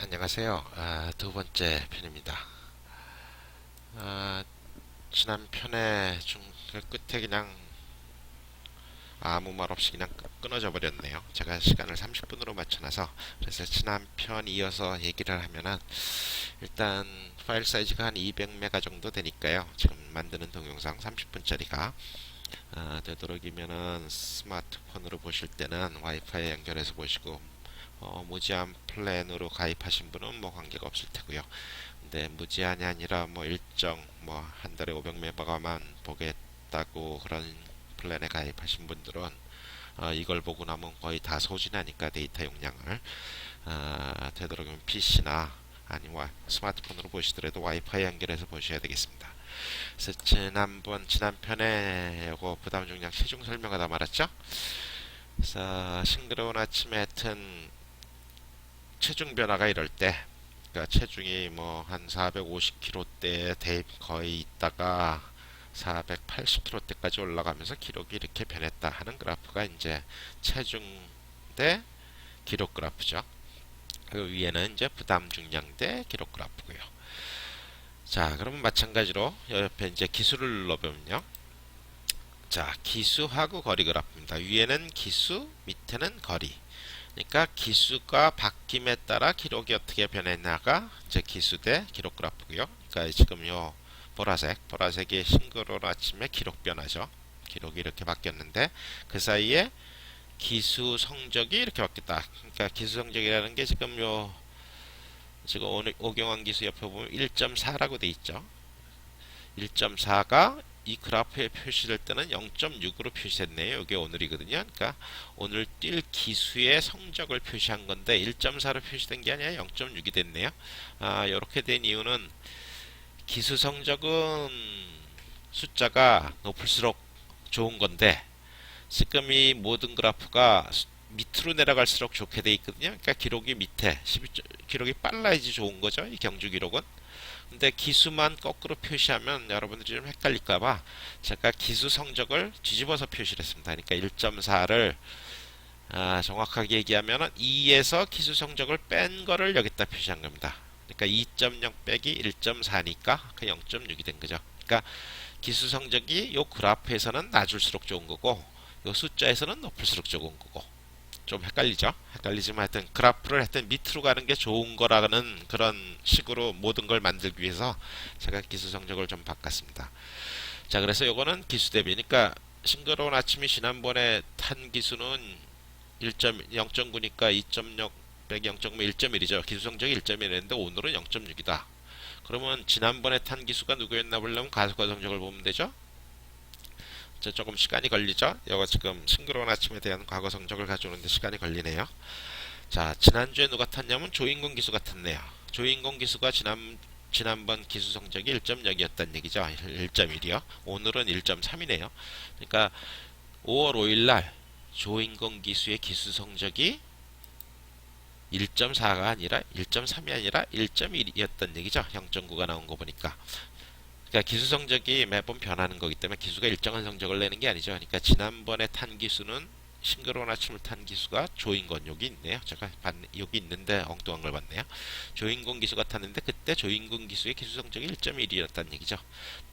안녕하세요. 두 번째 편입니다. 아, 지난 편에 그 끝에 그냥 아무 말 없이 그냥 끊어져 버렸네요. 제가 시간을 30분으로 맞춰놔서. 그래서 지난 편 이어서 얘기를 하면은, 일단 파일 사이즈가 한 200메가 정도 되니까요. 지금 만드는 동영상 30분짜리가 되도록이면은 스마트폰으로 보실 때는 와이파이 연결해서 보시고, 무제한 플랜으로 가입하신 분은 뭐 관계가 없을 테고요. 근데 무제한이 아니라 뭐 일정 뭐 한 달에 500메가만 보겠다고 그런 플랜에 가입하신 분들은 이걸 보고 나면 거의 다 소진하니까 데이터 용량을 되도록이면 PC나 아니면 스마트폰으로 보시더라도 와이파이 연결해서 보셔야 되겠습니다. 그래서 지난 편에 요거 부담 중량 체중 설명하다 말았죠. 그래서 싱그러운 아침에 하여튼 체중 변화가 이럴 때, 그러니까 체중이 뭐 한 450kg대에 대입 거의 있다가 480kg대까지 올라가면서 기록이 이렇게 변했다 하는 그래프가 이제 체중 대 기록 그래프죠. 그 위에는 이제 부담 중량 대 기록 그래프고요. 자, 그러면 마찬가지로 옆에 이제 기수를 눌러보면요. 자, 기수하고 거리 그래프입니다. 위에는 기수, 밑에는 거리. 그러니까 기수가 바뀜에 따라 기록이 어떻게 변했나가 이제 기수 대 기록 그래프고요. 그러니까 지금 요 보라색이 싱그러운 아침에 기록 변화죠. 기록이 이렇게 바뀌었는데 그 사이에 기수 성적이 이렇게 바뀌었다. 그러니까 기수 성적이라는 게 지금 오늘 오경환 기수 옆에 보면 1.4라고 돼 있죠. 1.4가 이 그래프에 표시될 때는 0.6으로 표시됐네요. 이게 오늘이거든요. 그러니까 오늘 뛸 기수의 성적을 표시한 건데 1.4로 표시된 게 아니라 0.6이 됐네요. 이렇게 된 이유는 기수 성적은 숫자가 높을수록 좋은 건데 지금 이 모든 그래프가 밑으로 내려갈수록 좋게 돼 있거든요. 그러니까 기록이 밑에 기록이 빨라야지 좋은 거죠. 이 경주 기록은. 근데 기수만 거꾸로 표시하면 여러분들이 좀 헷갈릴까봐 제가 기수 성적을 뒤집어서 표시를 했습니다. 그러니까 1.4를 정확하게 얘기하면 2에서 기수 성적을 뺀 거를 여기다 표시한 겁니다. 그러니까 2.0 빼기 1.4니까 그 0.6이 된 거죠. 그러니까 기수 성적이 요 그래프에서는 낮을수록 좋은 거고 요 숫자에서는 높을수록 좋은 거고 좀 헷갈리죠? 헷갈리지만 하여튼 그래프를 하여튼 밑으로 가는 게 좋은 거라는 그런 식으로 모든 걸 만들기 위해서 제가 기수 성적을 좀 바꿨습니다. 자, 그래서 요거는 기수 대비니까 싱그러운 아침이 지난번에 탄 기수는 0.9니까 2.0 빼기 0.9 1.1이죠. 기수 성적이 1.1인데 오늘은 0.6이다. 그러면 지난번에 탄 기수가 누구였나 보려면 가속화 성적을 보면 되죠. 조금 시간이 걸리죠. 이거 지금 싱그러운 아침에 대한 과거 성적을 가져오는데 시간이 걸리네요. 자, 지난주에 누가 탔냐면 조인공 기수가 탔네요. 조인공 기수가 지난번 기수 성적이 1.0이었다는 얘기죠. 1.1이요. 오늘은 1.3이네요. 그러니까 5월 5일 날 조인공 기수의 기수 성적이 1.4가 아니라 1.3이 아니라 1.1이었던 얘기죠. 0.9가 나온 거 보니까. 그러니까 기수 성적이 매번 변하는 거기 때문에 기수가 일정한 성적을 내는 게 아니죠. 그러니까 지난번에 탄 기수는 싱그러운 아침을 탄 기수가 조인건 여기 있네요. 제가 여기 있는데 엉뚱한 걸 봤네요. 조인건 기수가 탔는데 그때 조인건 기수의 기수 성적이 1.1이었다는 얘기죠.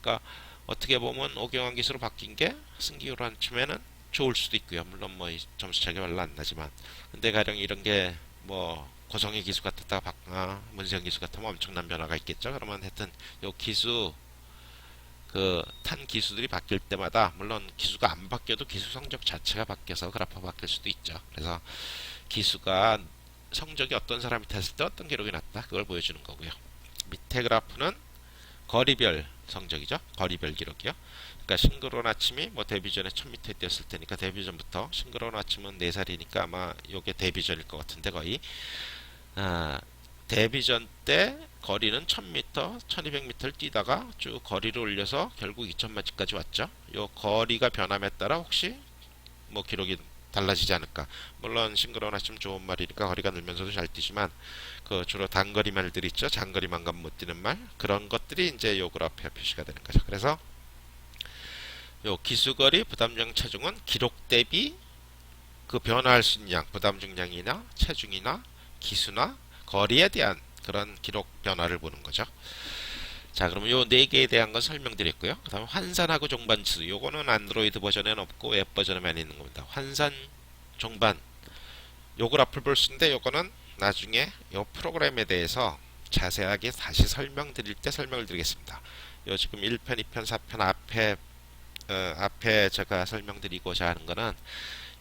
그러니까 어떻게 보면 오경환 기수로 바뀐 게 승기로 아침에는 좋을 수도 있고요. 물론 뭐 점수 차이가 별로 안 나지만 근데 가령 이런 게 뭐 고성희 기수 같았다가 문세영 기수 같으면 엄청난 변화가 있겠죠. 그러면 하여튼 요 기수 그 탄 기수들이 바뀔 때마다 물론 기수가 안 바뀌어도 기수 성적 자체가 바뀌어서 그래프가 바뀔 수도 있죠. 그래서 기수가 성적이 어떤 사람이 탔을 때 어떤 기록이 났다 그걸 보여주는 거고요. 밑에 그래프는 거리별 성적이죠. 거리별 기록이요. 그러니까 싱그러운 아침이 뭐 데뷔 전에 1000m 뛰었을 테니까 데뷔 전부터 싱그러운 아침은 4살이니까 아마 요게 데뷔 전일 것 같은데 거의 데뷔 전 때 거리는 1000m, 1200m를 뛰다가 쭉 거리를 올려서 결국 2000m까지 왔죠. 요 거리가 변함에 따라 혹시 뭐 기록이 달라지지 않을까. 물론 싱그러운 아침 좋은 말이니까 거리가 늘면서도 잘 뛰지만 그 주로 단거리 말들 있죠. 장거리만 가면 못 뛰는 말 그런 것들이 이제 요 그래프에 표시가 되는 거죠. 그래서 요 기수거리 부담중 체중은 기록 대비 그 변화할 수 있는 양 부담 중량이나 체중이나 기수나 거리에 대한 그런 기록 변화를 보는 거죠. 자, 그러면 요 네 개에 대한 건 설명드렸고요. 그다음 환산하고 종반지수. 요거는 안드로이드 버전에는 없고 웹 버전에만 있는 겁니다. 환산, 종반. 요 그래프를 볼 수 있는데 요거는 나중에 요 프로그램에 대해서 자세하게 다시 설명드릴 때 설명을 드리겠습니다. 요 지금 1편, 2편, 4편 앞에 제가 설명드리고자 하는 거는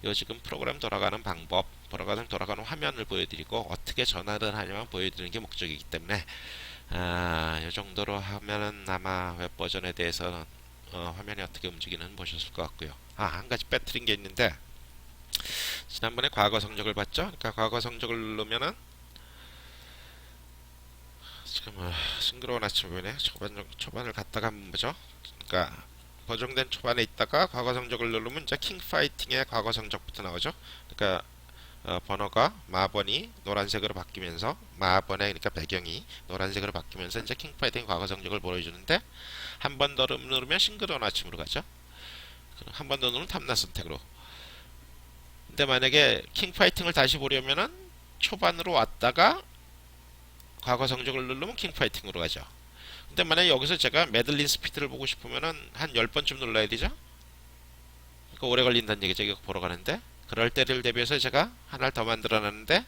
요 지금 프로그램 돌아가는 방법, 돌아가는 화면을 보여드리고 어떻게 전환을 하냐만 보여드리는 게 목적이기 때문에 요 정도로 하면은 아마 웹 버전에 대해서는 화면이 어떻게 움직이는 보셨을 것 같고요. 한 가지 빼뜨린 게 있는데 지난번에 과거 성적을 봤죠? 그러니까 과거 성적을 누르면은 지금 싱그러운 아침이네. 초반을 갔다가 한번 보죠. 그러니까 보정된 초반에 있다가 과거 성적을 누르면 이제 킹파이팅의 과거 성적부터 나오죠. 그러니까 번호가 마번이 노란색으로 바뀌면서 마번의 그러니까 배경이 노란색으로 바뀌면서 이제 킹파이팅 과거 성적을 보여주는데 한 번 더 누르면 싱그러운 아침으로 가죠. 한 번 더 누르면 탐나 선택으로. 근데 만약에 킹파이팅을 다시 보려면은 초반으로 왔다가 과거 성적을 누르면 킹파이팅으로 가죠. 근데 만약에 여기서 제가 매들린 스피드를 보고 싶으면은 한 10번쯤 눌러야 되죠. 그러니까 오래 걸린다는 얘기죠. 이거 보러 가는데. 그럴 때를 대비해서 제가 하나를 더 만들어 놨는데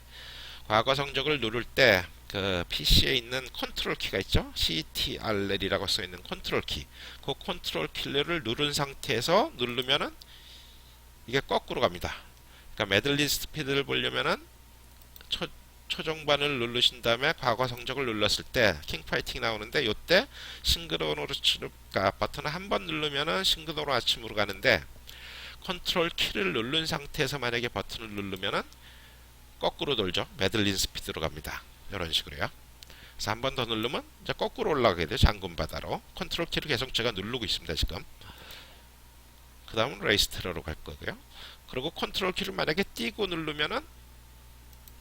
과거 성적을 누를 때 그 PC에 있는 컨트롤 키가 있죠. CTRL이라고 써 있는 컨트롤 키. 그 컨트롤 키를 누른 상태에서 누르면은 이게 거꾸로 갑니다. 그러니까 매들린 스피드를 보려면은 초중반을 누르신 다음에 과거 성적을 눌렀을 때 킹파이팅 나오는데 요때 싱그러운 오르츠가 버튼을 한 번 누르면은 싱그러운 아침으로 가는데 컨트롤 키를 누른 상태에서 만약에 버튼을 누르면은 거꾸로 돌죠. 매들린 스피드로 갑니다. 이런 식으로요. 그래서 한 번 더 누르면 이제 거꾸로 올라가게 돼요. 잠금 바다로. 컨트롤 키를 계속 제가 누르고 있습니다. 지금. 그 다음은 레이스트로로 갈 거고요. 그리고 컨트롤 키를 만약에 띄고 누르면은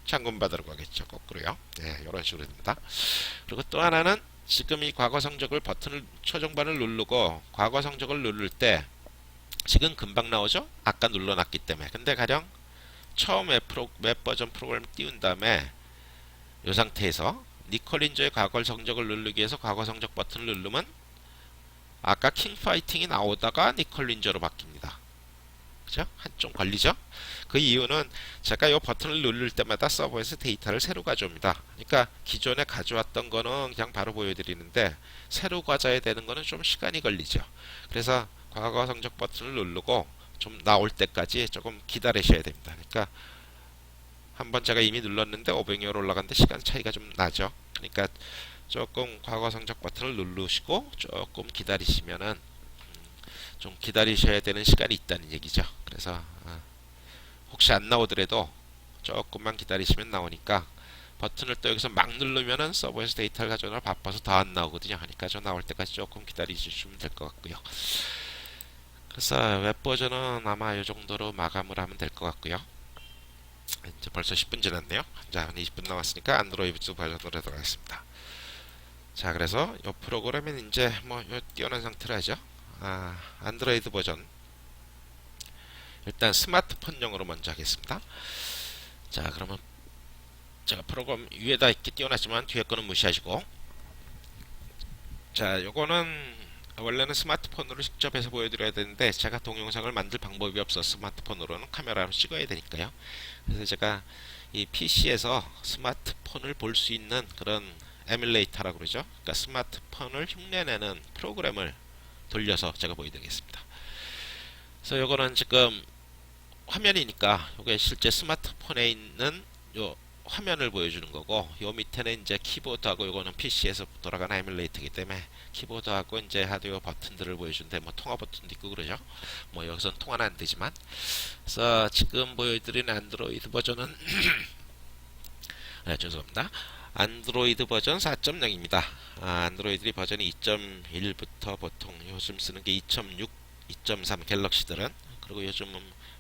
잠금 바다로 가겠죠. 거꾸로요. 네, 이런 식으로 됩니다. 그리고 또 하나는 지금 이 과거 성적을 버튼을 초중반을 누르고 과거 성적을 누를 때 지금 금방 나오죠? 아까 눌러놨기 때문에. 근데 가령 처음 웹 버전 프로그램 띄운 다음에 이 상태에서 니콜린저의 과거 성적을 누르기 위해서 과거 성적 버튼을 누르면 아까 킹파이팅이 나오다가 니콜린저로 바뀝니다. 그죠? 한좀 걸리죠? 그 이유는 제가 이 버튼을 누를 때마다 서버에서 데이터를 새로 가져옵니다. 그러니까 기존에 가져왔던 거는 그냥 바로 보여드리는데 새로 가져야 되는 거는 좀 시간이 걸리죠. 그래서 과거 성적 버튼을 누르고 좀 나올 때까지 조금 기다리셔야 됩니다. 그러니까 한번 제가 이미 눌렀는데 500여 올라갔는데 시간 차이가 좀 나죠. 그러니까 조금 과거 성적 버튼을 누르시고 조금 기다리시면은 좀 기다리셔야 되는 시간이 있다는 얘기죠. 그래서 혹시 안 나오더라도 조금만 기다리시면 나오니까 버튼을 또 여기서 막 누르면은 서버에서 데이터를 가져오느라 바빠서 더 안 나오거든요. 하니까 저 나올 때까지 조금 기다리시면 될 것 같고요. 그래서 웹 버전은 아마 이 정도로 마감을 하면 될 것 같고요. 이제 벌써 10분 지났네요. 자, 20분 남았으니까 안드로이드 버전으로 들어가겠습니다. 자, 그래서 이 프로그램은 이제 뭐 띄워놓은 상태로 하죠. 안드로이드 버전 일단 스마트폰용으로 먼저 하겠습니다. 자, 그러면 제가 프로그램 위에다 이렇게 띄워놨지만 뒤에 거는 무시하시고, 자, 요거는 원래는 스마트폰으로 직접 해서 보여드려야 되는데 제가 동영상을 만들 방법이 없어 스마트폰으로는 카메라로 찍어야 되니까요. 그래서 제가 이 PC에서 스마트폰을 볼 수 있는 그런 에뮬레이터라고 그러죠. 그러니까 스마트폰을 흉내내는 프로그램을 돌려서 제가 보여드리겠습니다. 그래서 요거는 지금 화면이니까 이게 실제 스마트폰에 있는 요 화면을 보여주는 거고, 요 밑에는 이제 키보드하고 요거는 PC에서 돌아가는 에뮬레이터이기 때문에 키보드하고 이제 하드웨어 버튼들을 보여주는데 뭐 통화 버튼도 있고 그러죠. 뭐 여기선 통화는 안 되지만. 그래서 지금 보여드린 안드로이드 버전은 네, 죄송합니다. 안드로이드 버전 4.0입니다. 안드로이드 버전이 2.1부터 보통 요즘 쓰는 게 2.6, 2.3 갤럭시들은, 그리고 요즘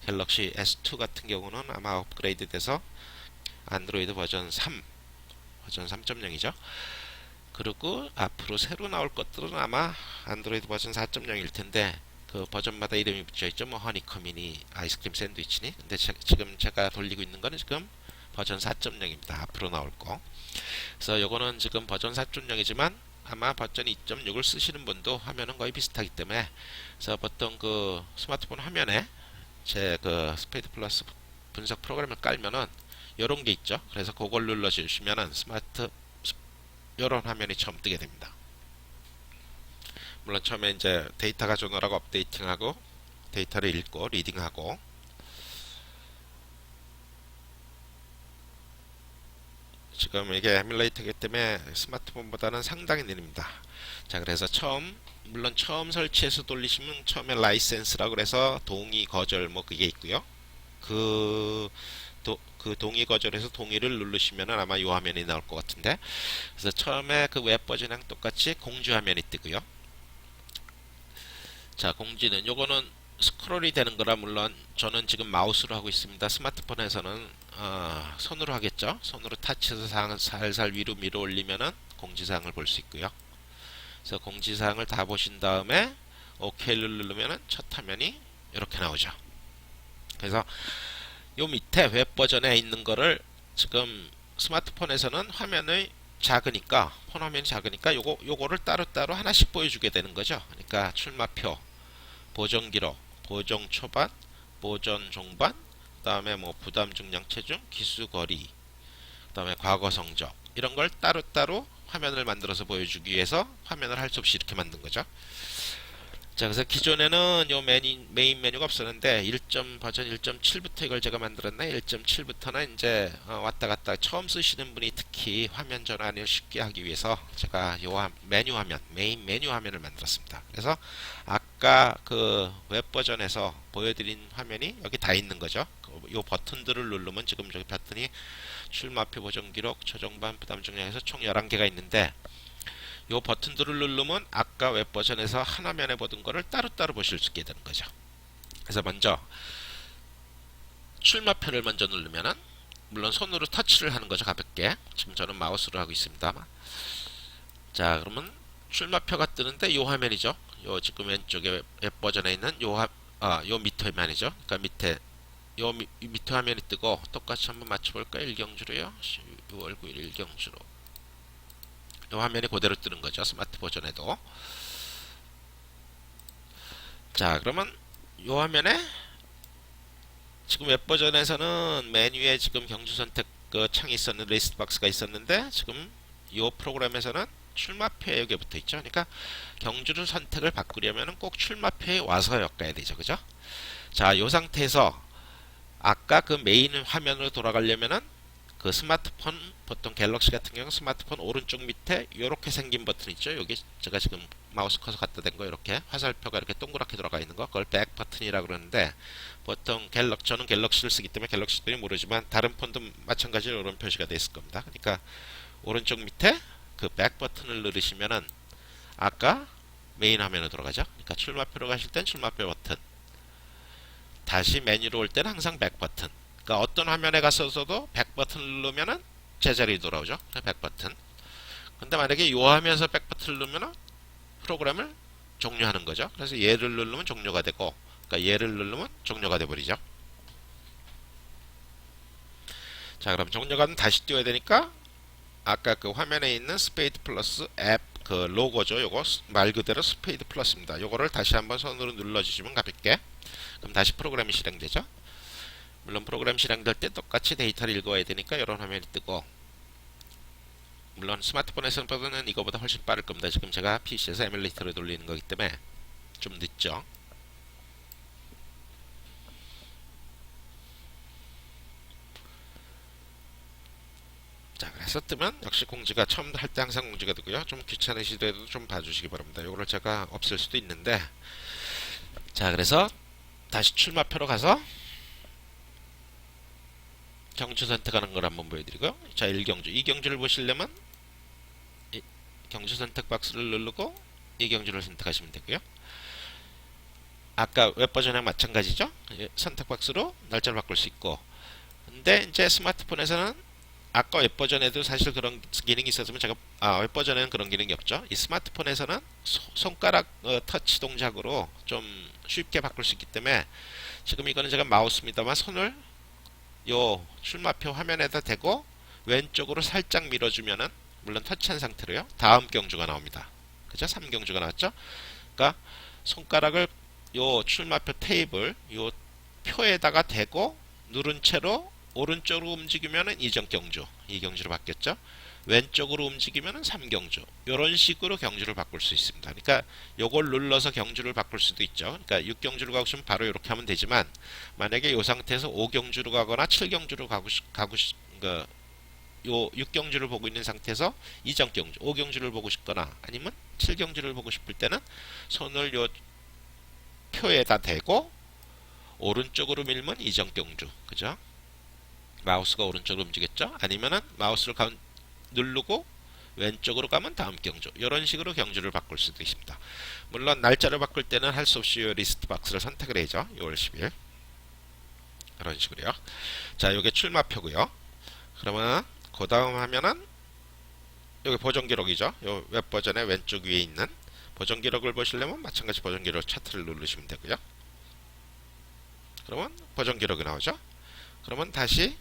갤럭시 S2 같은 경우는 아마 업그레이드 돼서 안드로이드 버전 3, 버전 3.0이죠. 그리고 앞으로 새로 나올 것들은 아마 안드로이드 버전 4.0일 텐데 그 버전마다 이름이 붙여 있죠. 뭐 허니커미니, 아이스크림 샌드위치니. 근데 지금 제가 돌리고 있는 거는 지금 버전 4.0입니다. 앞으로 나올 거. 그래서 요거는 지금 버전 4.0이지만 아마 버전 2.6을 쓰시는 분도 화면은 거의 비슷하기 때문에, 그래서 보통 그 스마트폰 화면에 제 그 스페이드 플러스 분석 프로그램을 깔면은 요런 게 있죠. 그래서 그걸 눌러주시면은 요런 화면이 처음 뜨게 됩니다. 물론 처음에 이제 데이터 가져오느라고 업데이팅하고 데이터를 읽고 리딩하고, 지금 이게 에뮬레이터이기 때문에 스마트폰보다는 상당히 느립니다. 자, 그래서 물론 처음 설치해서 돌리시면 처음에 라이센스라고 그래서 동의 거절 뭐 그게 있고요. 그 동의 거절해서 동의를 누르시면 아마 이 화면이 나올 것 같은데, 그래서 처음에 그 웹 버전이랑 똑같이 공지 화면이 뜨고요. 자, 공지는 요거는 스크롤이 되는 거라, 물론 저는 지금 마우스로 하고 있습니다. 스마트폰에서는 손으로 하겠죠. 손으로 타치해서 살살 위로 밀어 올리면은 공지사항을 볼 수 있고요. 그래서 공지사항을 다 보신 다음에 OK를 누르면은 첫 화면이 이렇게 나오죠. 그래서 요 밑에 웹 버전에 있는 거를 지금 스마트폰에서는 화면이 작으니까, 폰 화면이 작으니까 요거를 따로따로 하나씩 보여주게 되는 거죠. 그러니까 출마표, 보정 기록, 보정 초반, 보정 종반, 그 다음에 뭐 부담 중량 체중, 기수 거리, 그 다음에 과거 성적, 이런 걸 따로따로 화면을 만들어서 보여주기 위해서 화면을 할 수 없이 이렇게 만든 거죠. 자, 그래서 기존에는 요 메인 메뉴가 없었는데 버전 1.7부터 이걸 제가 만들었나? 1.7부터는 이제 왔다 갔다 처음 쓰시는 분이 특히 화면 전환을 쉽게 하기 위해서 제가 요 메인 메뉴 화면을 만들었습니다. 그래서 아까 그 웹 버전에서 보여드린 화면이 여기 다 있는 거죠. 요 버튼들을 누르면 지금 저기 버튼이 출마표, 보정 기록, 최종반, 부담 중량에서 총 11개가 있는데, 요 버튼들을 누르면 아까 웹 버전에서 한 화면에 보던 거를 따로따로 보실 수 있게 되는 거죠. 그래서 먼저 출마표를 먼저 누르면은, 물론 손으로 터치를 하는 거죠. 가볍게. 지금 저는 마우스로 하고 있습니다. 자, 그러면 출마표가 뜨는데 요 화면이죠. 요 지금 왼쪽에 웹 버전에 있는 요 밑에 화면이죠. 그러니까 밑에 화면이 뜨고, 똑같이 한번 맞춰볼까요? 일경주로요. 6월 9일 일경주로. 이 화면이 그대로 뜨는 거죠. 스마트 버전에도. 자, 그러면 이 화면에 지금 웹 버전에서는 메뉴에 지금 경주 선택 그 창이 있었는데, 리스트 박스가 있었는데, 지금 이 프로그램에서는 출마표에 여기 붙어 있죠. 그러니까 경주를 선택을 바꾸려면 꼭 출마표에 와서 엮어야 되죠. 그죠? 자, 이 상태에서 아까 그 메인 화면으로 돌아가려면은 그 스마트폰, 보통 갤럭시 같은 경우 스마트폰 오른쪽 밑에 이렇게 생긴 버튼 있죠. 여기 제가 지금 마우스 커서 갖다 댄 거, 이렇게 화살표가 이렇게 동그랗게 들어가 있는 거, 그걸 백 버튼이라고 그러는데, 보통 저는 갤럭시를 쓰기 때문에 갤럭시들이 모르지만 다른 폰도 마찬가지로 이런 표시가 되어 있을 겁니다. 그러니까 오른쪽 밑에 그 백 버튼을 누르시면은 아까 메인 화면으로 들어가죠. 그러니까 출마표로 가실 땐 출마표 버튼, 다시 메뉴로 올 때는 항상 백 버튼. 그러니까 어떤 화면에 갔어도 백 버튼을 누르면은 제자리에 돌아오죠. 백 버튼. 근데 만약에 이 화면에서 백 버튼을 누르면은 프로그램을 종료하는 거죠. 그래서 얘를 누르면 종료가 되고, 그러니까 얘를 누르면 종료가 돼 버리죠. 자, 그럼 종료가 되면 다시 띄워야 되니까 아까 그 화면에 있는 스페이드 플러스 앱 그 로고죠. 요거 말 그대로 스페이드 플러스입니다. 요거를 다시 한번 손으로 눌러주시면 가볍게, 그럼 다시 프로그램이 실행되죠. 물론 프로그램 실행될 때 똑같이 데이터를 읽어야 되니까 이런 화면이 뜨고, 물론 스마트폰에서는 이거보다 훨씬 빠를 겁니다. 지금 제가 PC에서 에뮬레이터를 돌리는 거기 때문에 좀 늦죠. 자, 그래서 뜨면 역시 공지가 처음 할 때 항상 공지가 되고요. 좀 귀찮으시더라도 좀 봐주시기 바랍니다. 이거를 제가 없앨 수도 있는데, 자, 그래서 다시 출마표로 가서 경주 선택하는 걸 한번 보여드리고요. 자, 1경주, 2경주를 보시려면 경주 선택 박스를 누르고 2경주를 선택하시면 되고요. 아까 웹 버전이랑 마찬가지죠. 선택 박스로 날짜를 바꿀 수 있고, 근데 이제 스마트폰에서는 아까 웹 버전에도 사실 그런 기능이 있었으면 제가 웹 버전에는 그런 기능이 없죠. 이 스마트폰에서는 손가락 터치 동작으로 좀 쉽게 바꿀 수 있기 때문에, 지금 이거는 제가 마우스입니다만 손을 요 출마표 화면에다 대고 왼쪽으로 살짝 밀어주면은 물론 터치한 상태로요. 다음 경주가 나옵니다. 그죠? 3경주가 나왔죠? 그러니까 손가락을 요 출마표 테이블 요 표에다가 대고 누른 채로 오른쪽으로 움직이면은 이전 경주, 이 경주로 바뀌었죠. 왼쪽으로 움직이면은 3경주. 이런 식으로 경주를 바꿀 수 있습니다. 그러니까 요걸 눌러서 경주를 바꿀 수도 있죠. 그러니까 6경주로 가고 싶으면 바로 이렇게 하면 되지만 만약에 이 상태에서 5경주로 가거나 7경주로 요 6경주를 보고 있는 상태에서 이전 경주, 5경주를 보고 싶거나 아니면 7경주를 보고 싶을 때는 손을 요 표에다 대고 오른쪽으로 밀면 이전 경주. 그죠? 마우스가 오른쪽으로 움직였죠? 아니면은 마우스를 누르고 왼쪽으로 가면 다음 경주. 이런 식으로 경주를 바꿀 수도 있습니다. 물론 날짜를 바꿀 때는 할 수 없이 이 리스트 박스를 선택을 해야죠. 6월 10일. 이런 식으로요. 자, 이게 출마표고요. 그러면 그 다음 하면은 여기 보정 기록이죠. 요 웹 버전의 왼쪽 위에 있는 보정 기록을 보시려면 마찬가지 보정 기록 차트를 누르시면 되고요. 그러면 보정 기록이 나오죠. 그러면 다시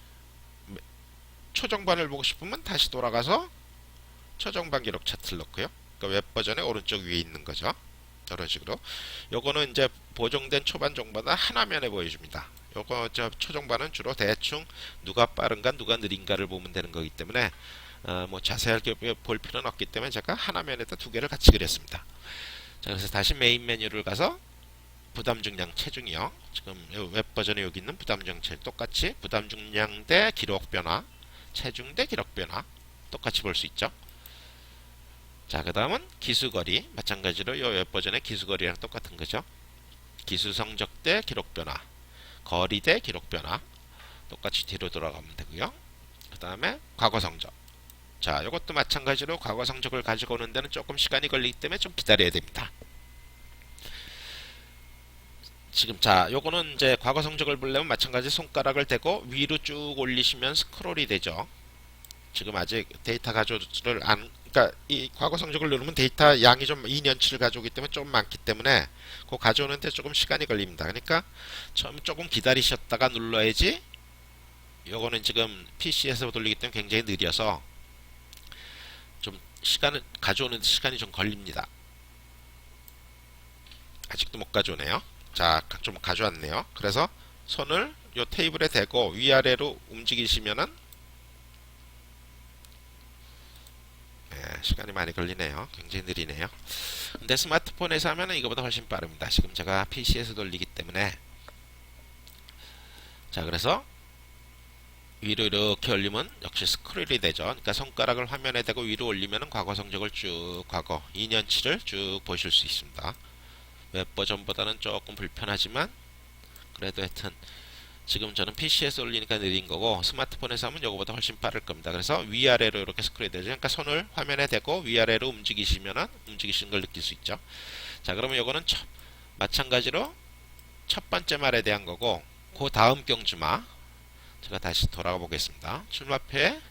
초정반을 보고 싶으면 다시 돌아가서 초정반 기록 차트를 넣고요. 그러니까 웹 버전의 오른쪽 위에 있는 거죠. 이런 식으로. 요거는 이제 보정된 초반 정보다 한 화면에 보여줍니다. 요거 초정반은 주로 대충 누가 빠른가 누가 느린가를 보면 되는 거기 때문에 뭐 자세하게 볼 필요는 없기 때문에 제가 한 화면에다 두 개를 같이 그렸습니다. 자, 그래서 다시 메인 메뉴를 가서 부담 중량 체중이요. 지금 웹 버전에 여기 있는 부담 중량 체중 똑같이 부담 중량 대 기록 변화, 체중 대 기록 변화 똑같이 볼 수 있죠. 자, 그 다음은 기수거리 마찬가지로 이 웹 버전의 기수거리랑 똑같은 거죠. 기수 성적 대 기록 변화, 거리 대 기록 변화 똑같이 뒤로 돌아가면 되고요. 그 다음에 과거 성적. 자, 이것도 마찬가지로 과거 성적을 가지고 오는 데는 조금 시간이 걸리기 때문에 좀 기다려야 됩니다. 지금 자, 요거는 이제 과거 성적을 보려면 마찬가지 손가락을 대고 위로 쭉 올리시면 스크롤이 되죠. 지금 아직 데이터 가져를 안, 그러니까 이 과거 성적을 누르면 데이터 양이 좀 2년치를 가져오기 때문에 좀 많기 때문에 그 가져오는데 조금 시간이 걸립니다. 그러니까 처음 조금 기다리셨다가 눌러야지. 요거는 지금 PC에서 돌리기 때문에 굉장히 느려서 좀 시간을 가져오는 시간이 좀 걸립니다. 아직도 못 가져오네요. 자, 좀 가져왔네요. 그래서 손을 요 테이블에 대고 위아래로 움직이시면은 시간이 많이 걸리네요. 굉장히 느리네요. 근데 스마트폰에서 하면은 이거보다 훨씬 빠릅니다. 지금 제가 PC에서 돌리기 때문에. 자, 그래서 위로 이렇게 올리면 역시 스크롤이 되죠. 그러니까 손가락을 화면에 대고 위로 올리면은 과거 성적을 쭉 과거 2년치를 쭉 보실 수 있습니다. 웹 버전보다는 조금 불편하지만 그래도 하여튼 지금 저는 PC에서 올리니까 느린 거고 스마트폰에서 하면 이거보다 훨씬 빠를 겁니다. 그래서 위아래로 이렇게 스크롤이 되죠. 그러니까 손을 화면에 대고 위아래로 움직이시면은 움직이시는 걸 느낄 수 있죠. 자, 그러면 이거는 마찬가지로 첫 번째 말에 대한 거고 그 다음 경주마 제가 다시 돌아가 보겠습니다. 출마표에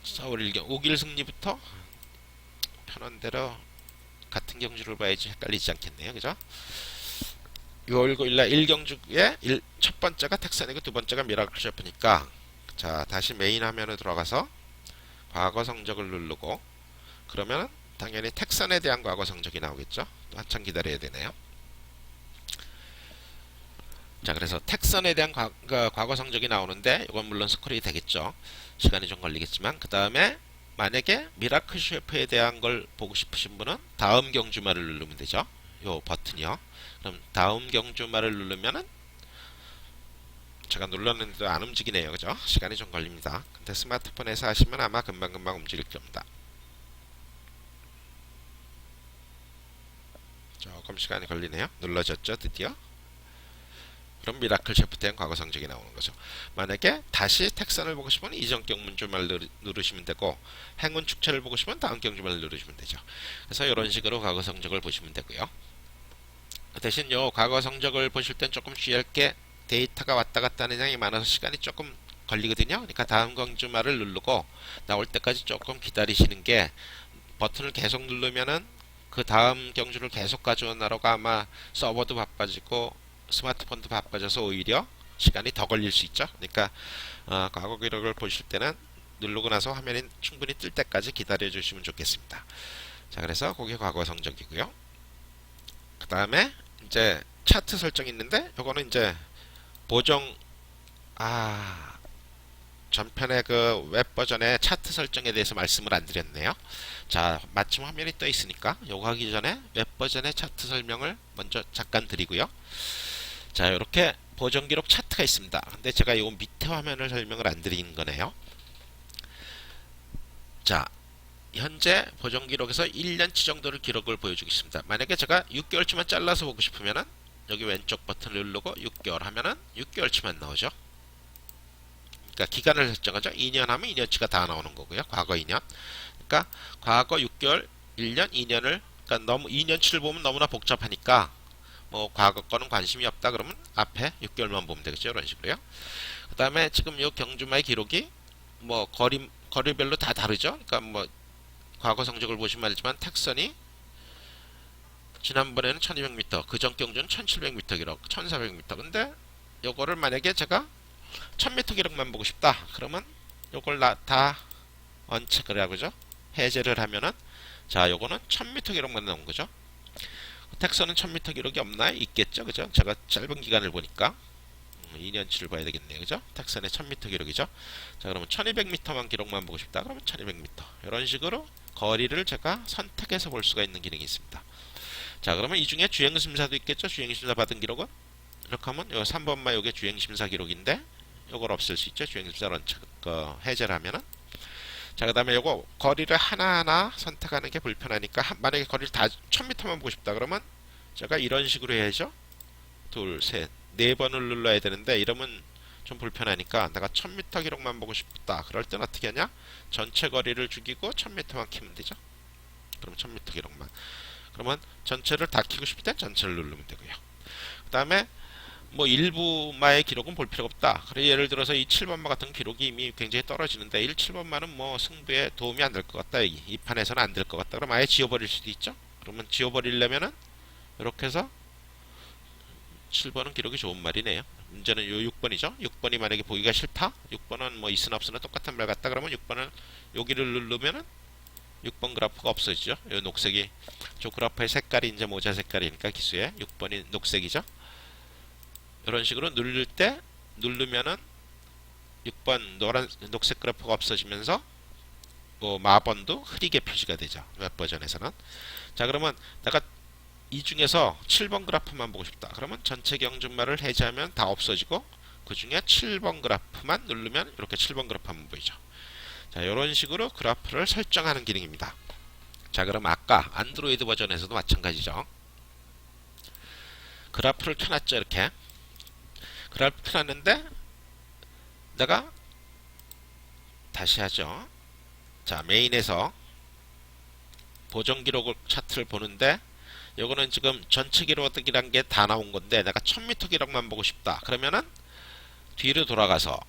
서울 5길 승리부터 편한 대로 같은 경주를 봐야지 헷갈리지 않겠네요. 그죠? 6월 9일날 1경주에 첫 번째가 텍산이고 두 번째가 미라클 셰프니까 자, 다시 메인 화면에 들어가서 과거 성적을 누르고 그러면 당연히 텍산에 대한 과거 성적이 나오겠죠. 또 한참 기다려야 되네요. 자, 그래서 텍산에 대한 과거 성적이 나오는데 이건 물론 스크롤이 되겠죠. 시간이 좀 걸리겠지만 그 다음에 만약에 미라클 셰프에 대한 걸 보고 싶으신 분은 다음 경주말을 누르면 되죠. 요 버튼이요. 그럼 다음 경주말을 누르면은 제가 눌렀는데도 안 움직이네요. 그죠? 시간이 좀 걸립니다. 근데 스마트폰에서 하시면 아마 금방금방 움직일 겁니다. 조금 시간이 걸리네요. 눌러졌죠? 드디어. 그럼 미라클 셰프 대한 과거 성적이 나오는 거죠. 만약에 다시 텍산을 보고 싶으면 이전 경주말 누르시면 되고 행운 축제를 보고 싶으면 다음 경주말 누르시면 되죠. 그래서 이런 식으로 과거 성적을 보시면 되고요. 대신 요 과거 성적을 보실 땐 조금 주의할 게 데이터가 왔다 갔다 하는 양이 많아서 시간이 조금 걸리거든요. 그러니까 다음 경주말을 누르고 나올 때까지 조금 기다리시는 게 버튼을 계속 누르면은 그 다음 경주를 계속 가져오느라고 아마 서버도 바빠지고 스마트폰도 바빠져서 오히려 시간이 더 걸릴 수 있죠. 그러니까 과거 기록을 보실 때는 누르고 나서 화면이 충분히 뜰 때까지 기다려 주시면 좋겠습니다. 자, 그래서 그게 과거 성적이고요. 그 다음에 이제 차트 설정이 있는데 요거는 이제 보정 전편의 그 웹 버전의 차트 설정에 대해서 말씀을 안 드렸네요. 자, 마침 화면이 떠 있으니까 요거 하기 전에 웹 버전의 차트 설명을 먼저 잠깐 드리고요. 자, 이렇게 보정 기록 차트가 있습니다. 근데 제가 요 밑에 화면을 설명을 안 드리는 거네요. 자, 현재 보정 기록에서 1년치 정도를 기록을 보여주겠습니다. 만약에 제가 6개월치만 잘라서 보고 싶으면은 여기 왼쪽 버튼을 누르고 6개월 하면은 6개월치만 나오죠. 그러니까 기간을 설정하죠. 2년 하면 2년치가 다 나오는 거고요. 과거 2년. 그러니까 과거 6개월, 1년, 2년을 그러니까 너무 2년치를 보면 너무나 복잡하니까 뭐 과거 거는 관심이 없다 그러면 앞에 6개월만 보면 되겠죠. 이런 식으로요. 그 다음에 지금 요 경주마의 기록이 뭐 거리별로 다 다르죠. 그러니까 뭐 과거 성적을 보시면 알지만 텍선이 지난번에는 1200m, 그전 경주는 1700m 기록, 1400m. 근데 요거를 만약에 제가 1000m 기록만 보고 싶다. 그러면 요걸 다 언체크를 하고죠. 해제를 하면은 자, 요거는 1000m 기록만 나온 거죠. 텍선은 1000m 기록이 없나요? 있겠죠. 그죠? 제가 짧은 기간을 보니까 2년치를 봐야 되겠네요. 그죠? 텍선의 1000m 기록이죠. 자, 그러면 1200m만 기록만 보고 싶다. 그러면 1200m. 이런 식으로 거리를 제가 선택해서 볼 수가 있는 기능이 있습니다. 자, 그러면 이 중에 주행심사도 있겠죠. 주행심사 받은 기록은 이렇게 하면 요 3번마 요게 주행심사 기록인데 요걸 없앨 수 있죠. 주행심사 해제를 하면은. 자, 그 다음에 요거 거리를 하나하나 선택하는 게 불편하니까 만약에 거리를 다 1000m만 보고 싶다 그러면 제가 이런 식으로 해야죠. 둘, 셋, 네 번을 눌러야 되는데 이러면 좀 불편하니까 내가 1000m 기록만 보고 싶다. 그럴 땐 어떻게 하냐? 전체 거리를 죽이고 1000m만 키면 되죠. 그럼 1000m 기록만. 그러면 전체를 다 키고 싶을 땐 전체를 누르면 되고요. 그 다음에 뭐 일부마의 기록은 볼 필요가 없다. 그래 예를 들어서 이 7번마 같은 기록이 이미 굉장히 떨어지는데 7번마는 뭐 승부에 도움이 안 될 것 같다. 이 판에서는 안 될 것 같다. 그럼 아예 지워버릴 수도 있죠. 그러면 지워버리려면은 이렇게 해서 7번은 기록이 좋은 말이네요. 문제는 요 6번이죠. 6번이 만약에 보기가 싫다. 6번은 뭐 있으나 없으나 똑같은 말 같다. 그러면 6번은 여기를 누르면은 6번 그래프가 없어지죠. 요 녹색이 저 그래프의 색깔이 이제 모자 색깔이니까 기수에 6번이 녹색이죠. 이런 식으로 누를 때 누르면은 6번 노란 녹색 그래프가 없어지면서 뭐 마번도 흐리게 표시가 되죠. 웹 버전에서는. 자, 그러면 내가 이 중에서 7번 그래프만 보고 싶다. 그러면 전체 경준말을 해제하면 다 없어지고 그 중에 7번 그래프만 누르면 이렇게 7번 그래프만 보이죠. 자, 이런 식으로 그래프를 설정하는 기능입니다. 자, 그럼 아까 안드로이드 버전에서도 마찬가지죠. 그래프를 켜놨죠. 이렇게 그래프 켜놨는데 내가 다시 하죠. 자, 메인에서 보정 기록 차트를 보는데 요거는 지금 전체 기록이란 게 다 나온 건데 내가 1000m 기록만 보고 싶다. 그러면은 뒤로 돌아가서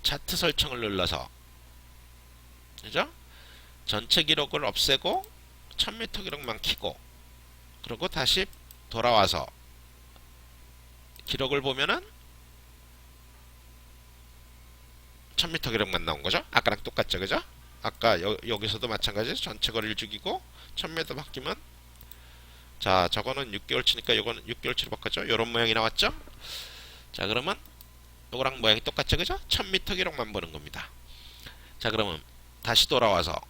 차트 설정을 눌러서 그죠? 전체 기록을 없애고 1000m 기록만 키고 그리고 다시 돌아와서 기록을 보면은 1000m 기록만 나온 거죠. 아까랑 똑같죠. 그죠? 아까 여기서도 마찬가지로 전체 거리를 죽이고 1000m 바뀌면 자, 저거는 6개월치니까 이거는 6개월치로 바꿨죠. 요런 모양이 나왔죠. 자, 그러면 요거랑 모양이 똑같죠. 그죠? 1000m 기록만 보는 겁니다. 자, 그러면 다시 돌아와서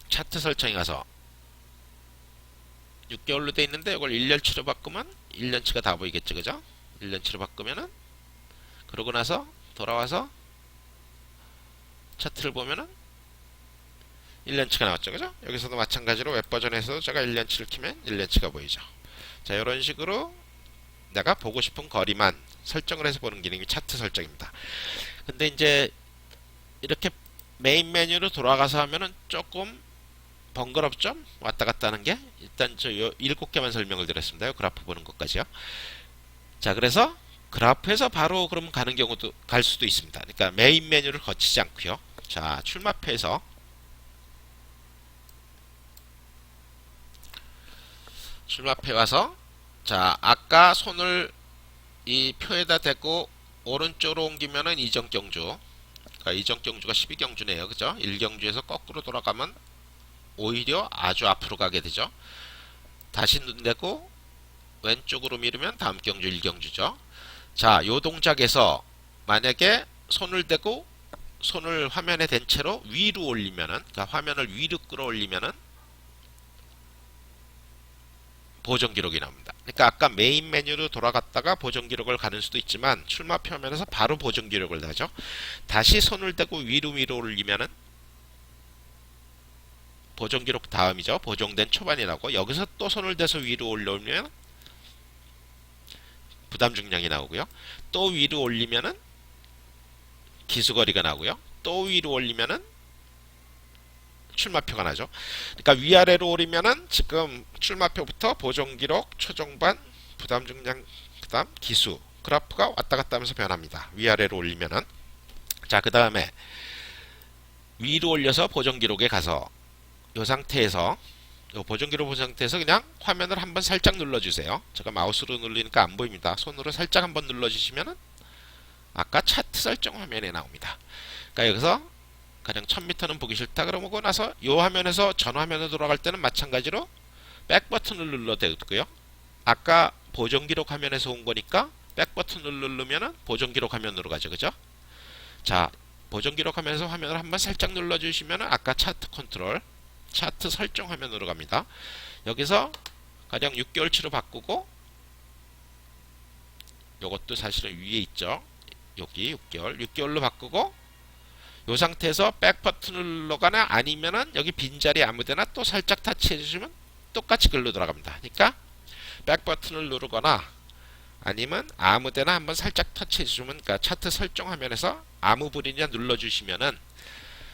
차트 설정에 가서 6개월로 돼 있는데 이걸 1년치로 바꾸면 1년치가 다 보이겠죠. 그죠? 1년치로 바꾸면은 그러고 나서 돌아와서 차트를 보면은 1년치가 나왔죠. 그죠? 여기서도 마찬가지로 웹버전에서도 제가 1년치를 키면 1년치가 보이죠. 자, 이런 식으로 내가 보고 싶은 거리만 설정을 해서 보는 기능이 차트 설정입니다. 근데 이제 이렇게 메인 메뉴로 돌아가서 하면은 조금 번거롭죠? 왔다 갔다 하는 게. 일단 저 7개만 설명을 드렸습니다. 그래프 보는 것까지요. 자, 그래서 그래프에서 바로 그럼 가는 경우도 갈 수도 있습니다. 그러니까 메인 메뉴를 거치지 않고요. 자, 출마표에서 출마표에 와서 자, 아까 손을 이 표에다 대고 오른쪽으로 옮기면은 이정경주. 그러니까 이정경주가 12경주네요. 그죠? 1경주에서 거꾸로 돌아가면 오히려 아주 앞으로 가게 되죠. 다시 눈 대고 왼쪽으로 밀으면 다음 경주 1경주죠. 자, 요 동작에서 만약에 손을 대고 손을 화면에 댄 채로 위로 올리면은, 그러니까 화면을 위로 끌어올리면은 보정 기록이 나옵니다. 그러니까 아까 메인 메뉴로 돌아갔다가 보정 기록을 가는 수도 있지만 출마표 화면에서 바로 보정 기록을 나죠. 다시 손을 대고 위로 올리면은 보정 기록 다음이죠. 보정된 초반이 나오고 여기서 또 손을 대서 위로 올려오면 부담 중량이 나오고요. 또 위로 올리면은 기수거리가 나오고요. 또 위로 올리면은 출마표가 나죠. 그러니까 위아래로 오르면은 지금 출마표부터 보정기록, 초중반, 부담 중량, 그다음 기수 그래프가 왔다 갔다 하면서 변합니다. 위아래로 올리면은. 자, 그 다음에 위로 올려서 보정기록에 가서 이 상태에서 요 보정기록 본 상태에서 그냥 화면을 한번 살짝 눌러주세요. 제가 마우스로 누르니까 안 보입니다. 손으로 살짝 한번 눌러주시면은 아까 차트 설정 화면에 나옵니다. 그러니까 여기서 가령 1000m는 보기 싫다 그러고 나서 이 화면에서 전 화면으로 돌아갈 때는 마찬가지로 백 버튼을 눌러대고요. 아까 보정 기록 화면에서 온 거니까 백 버튼을 누르면은 보정 기록 화면으로 가죠. 그죠? 자, 보정 기록 화면에서 화면을 한번 살짝 눌러 주시면은 아까 차트 컨트롤, 차트 설정 화면으로 갑니다. 여기서 가령 6개월치로 바꾸고 요것도 사실은 위에 있죠. 여기 6개월로 바꾸고 이 상태에서 백 버튼을 눌러거나 아니면은 여기 빈자리 아무데나 또 살짝 타치해 주시면 똑같이 글로 돌아갑니다. 그러니까 백 버튼을 누르거나 아니면 아무데나 한번 살짝 터치해 주시면, 그러니까 차트 설정 화면에서 아무 부분이나 눌러 주시면은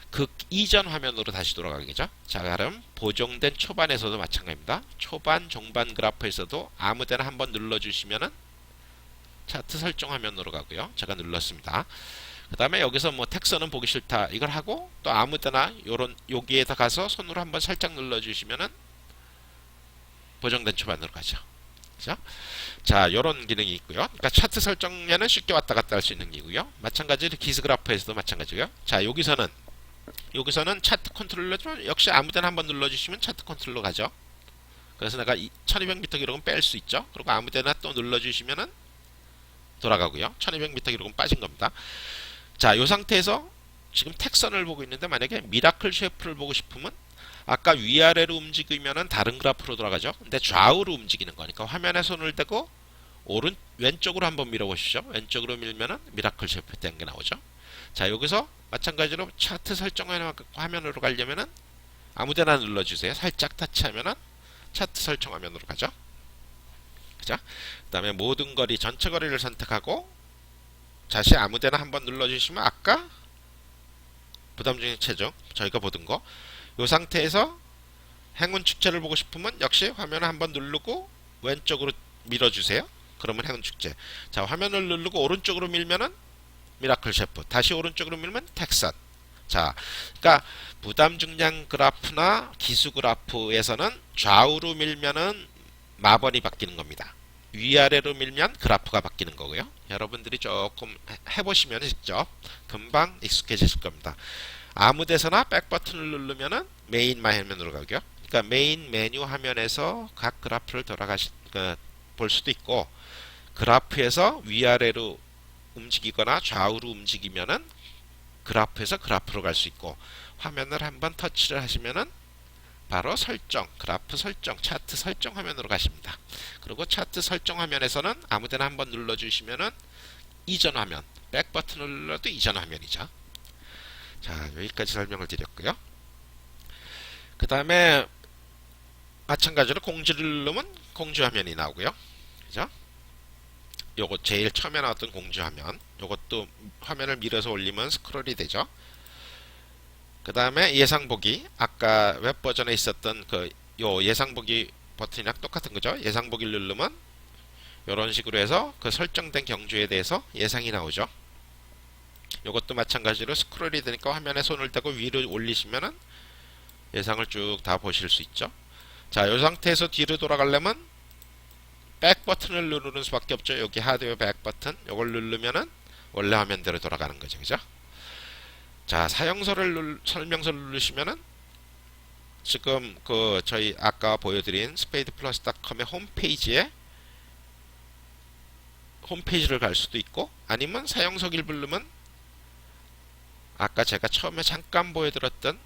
그 이전 화면으로 다시 돌아가겠죠. 자, 그럼 보정된 초반에서도 마찬가지입니다. 초반, 종반 그래프에서도 아무데나 한번 눌러 주시면은 차트 설정 화면으로 가고요. 제가 눌렀습니다. 그 다음에 여기서 뭐 텍스는 보기 싫다 이걸 하고 또 아무데나 요런 여기에다 가서 손으로 한번 살짝 눌러주시면은 보정된 초반으로 가죠. 그죠? 자, 요런 기능이 있고요. 그러니까 차트 설정에는 쉽게 왔다 갔다 할 수 있는 기고요. 마찬가지로 기스그래프에서도 마찬가지고요. 자, 여기서는 차트 컨트롤러 역시 아무데나 한번 눌러주시면 차트 컨트롤러 가죠. 그래서 내가 1200m 기록은 뺄 수 있죠. 그리고 아무데나 또 눌러주시면은 돌아가고요. 1200m 기록은 빠진 겁니다. 자, 이 상태에서 지금 텍선을 보고 있는데 만약에 미라클 쉐프를 보고 싶으면 아까 위아래로 움직이면은 다른 그래프로 돌아가죠. 근데 좌우로 움직이는 거니까 화면에 손을 대고 왼쪽으로 한번 밀어보시죠. 왼쪽으로 밀면은 미라클 쉐프 된 게 나오죠. 자, 여기서 마찬가지로 차트 설정하는 화면으로 가려면은 아무데나 눌러주세요. 살짝 타치하면은 차트 설정 화면으로 가죠. 그죠? 그 다음에 모든 거리, 전체 거리를 선택하고 다시 아무데나 한번 눌러주시면 아까 부담중량 체중 저희가 보던 거 이 상태에서 행운 축제를 보고 싶으면 역시 화면을 한번 누르고 왼쪽으로 밀어주세요. 그러면 행운 축제. 자, 화면을 누르고 오른쪽으로 밀면은 미라클 셰프, 다시 오른쪽으로 밀면 텍선. 자, 그러니까 부담 중량 그래프나 기수 그래프에서는 좌우로 밀면은 마번이 바뀌는 겁니다. 위아래로 밀면 그래프가 바뀌는 거고요. 여러분들이 조금 해보시면 직접 금방 익숙해지실 겁니다. 아무 데서나 백 버튼을 누르면은 메인 화면으로 가고요. 그러니까 메인 메뉴 화면에서 각 그래프를 볼 수도 있고, 그래프에서 위아래로 움직이거나 좌우로 움직이면은 그래프에서 그래프로 갈 수 있고, 화면을 한번 터치를 하시면은 바로 설정, 그래프 설정, 차트 설정 화면으로 가십니다. 그리고 차트 설정 화면에서는 아무데나 한번 눌러주시면은 이전 화면, 백 버튼을 눌러도 이전 화면이죠. 자, 여기까지 설명을 드렸고요. 그 다음에 마찬가지로 공지를 누르면 공지 화면이 나오고요. 그죠? 요거 제일 처음에 나왔던 공지 화면, 요것도 화면을 밀어서 올리면 스크롤이 되죠. 그 다음에 예상 보기, 아까 웹 버전에 있었던 요 예상 보기 버튼이랑 똑같은 거죠. 예상 보기를 누르면 이런 식으로 해서 그 설정된 경주에 대해서 예상이 나오죠. 이것도 마찬가지로 스크롤이 되니까 화면에 손을 대고 위로 올리시면은 예상을 쭉 다 보실 수 있죠. 자, 이 상태에서 뒤로 돌아가려면 백 버튼을 누르는 수밖에 없죠. 여기 하드웨어 백 버튼 이걸 누르면은 원래 화면대로 돌아가는 거죠. 그죠? 자, 설명서를 누르시면은 지금 그 저희 아까 보여드린 스페이드플러스.com의 홈페이지를 갈 수도 있고, 아니면 사용서기를 누르면 아까 제가 처음에 잠깐 보여드렸던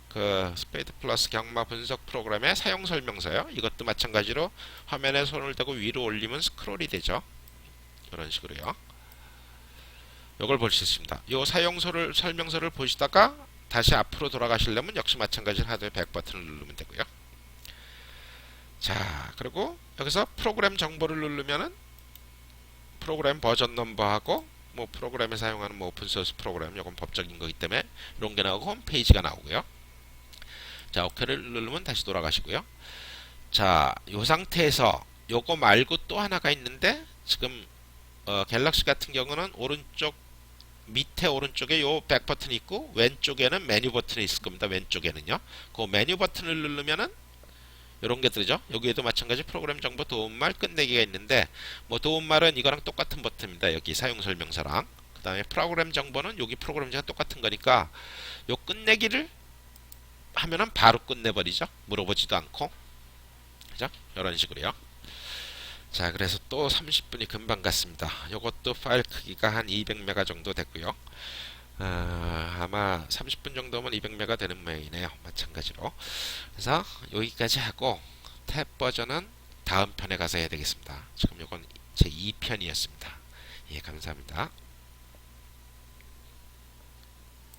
그 스페이드 플러스 경마 분석 프로그램의 사용 설명서요. 이것도 마찬가지로 화면에 손을 대고 위로 올리면 스크롤이 되죠. 이런 식으로요. 이걸 볼 수 있습니다. 이 설명서를 보시다가 다시 앞으로 돌아가시려면 역시 마찬가지로 하드웨어 백 버튼을 누르면 되고요. 자, 그리고 여기서 프로그램 정보를 누르면은 프로그램 버전 넘버하고 뭐 프로그램에 사용하는 뭐 오픈소스 프로그램, 이건 법적인 거기 때문에 이런 게 나오고 홈페이지가 나오고요. 자, OK를 누르면 다시 돌아가시고요. 자, 이 상태에서 요거 말고 또 하나가 있는데, 지금 갤럭시 같은 경우는 오른쪽 밑에 오른쪽에 요 백 버튼이 있고 왼쪽에는 메뉴 버튼이 있을 겁니다. 왼쪽에는요. 그 메뉴 버튼을 누르면은 이런 게 뜨죠. 여기에도 마찬가지 프로그램 정보 도움말 끝내기가 있는데, 뭐 도움말은 이거랑 똑같은 버튼입니다. 여기 사용 설명서랑. 그 다음에 프로그램 정보는 여기 프로그램 정보가 똑같은 거니까 요 끝내기를 하면은 바로 끝내버리죠. 물어보지도 않고. 그죠? 이런 식으로요. 자, 그래서 또 30분이 금방 갔습니다. 요것도 파일 크기가 한 200메가 정도 됐고요. 아마 30분 정도면 200메가 되는 모양이네요. 마찬가지로. 그래서 여기까지 하고 탭 버전은 다음 편에 가서 해야 되겠습니다. 지금 요건 제 2편이었습니다. 예, 감사합니다.